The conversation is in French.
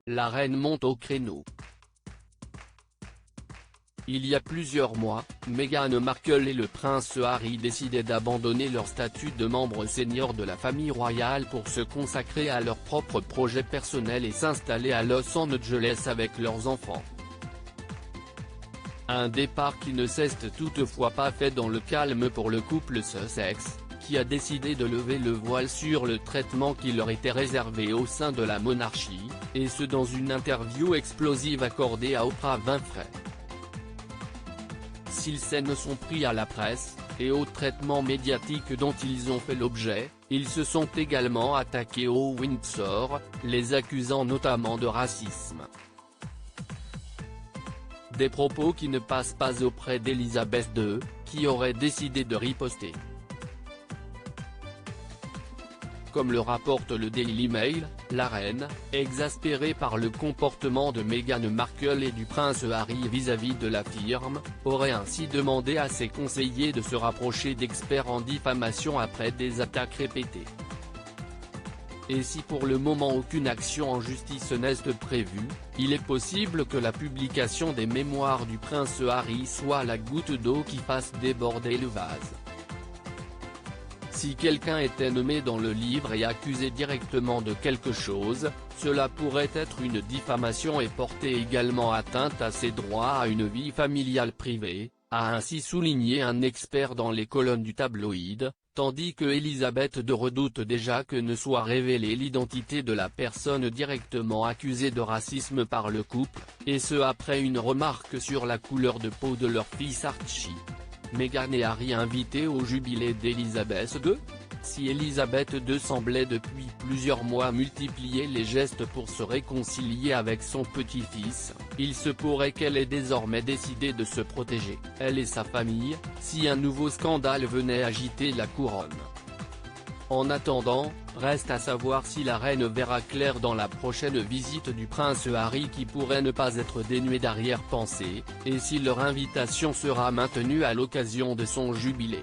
la reine monte au créneau. Il y a plusieurs mois, Meghan Markle et le prince Harry décidaient d'abandonner leur statut de membre senior de la famille royale pour se consacrer à leurs propres projets personnels et s'installer à Los Angeles avec leurs enfants. Un départ qui ne s'est toutefois pas fait dans le calme pour le couple Sussex, qui a décidé de lever le voile sur le traitement qui leur était réservé au sein de la monarchie, et ce dans une interview explosive accordée à Oprah Winfrey. S'ils s'en sont pris à la presse, et au traitement médiatique dont ils ont fait l'objet, ils se sont également attaqués aux Windsor, les accusant notamment de racisme. Des propos qui ne passent pas auprès d'Elisabeth II, qui aurait décidé de riposter. Comme le rapporte le Daily Mail, la reine, exaspérée par le comportement de Meghan Markle et du prince Harry vis-à-vis de la firme, aurait ainsi demandé à ses conseillers de se rapprocher d'experts en diffamation après des attaques répétées. Et si pour le moment aucune action en justice n'est prévue, il est possible que la publication des mémoires du prince Harry soit la goutte d'eau qui fasse déborder le vase. Si quelqu'un était nommé dans le livre et accusé directement de quelque chose, cela pourrait être une diffamation et porter également atteinte à ses droits à une vie familiale privée, a ainsi souligné un expert dans les colonnes du tabloïd, tandis que Elisabeth II redoute déjà que ne soit révélée l'identité de la personne directement accusée de racisme par le couple, et ce après une remarque sur la couleur de peau de leur fils Archie. Meghan et Harry invités au jubilé d'Elisabeth II ? Si Elisabeth II semblait depuis plusieurs mois multiplier les gestes pour se réconcilier avec son petit-fils, il se pourrait qu'elle ait désormais décidé de se protéger, elle et sa famille, si un nouveau scandale venait agiter la couronne. En attendant, reste à savoir si la reine verra clair dans la prochaine visite du prince Harry qui pourrait ne pas être dénuée d'arrière-pensée, et si leur invitation sera maintenue à l'occasion de son jubilé.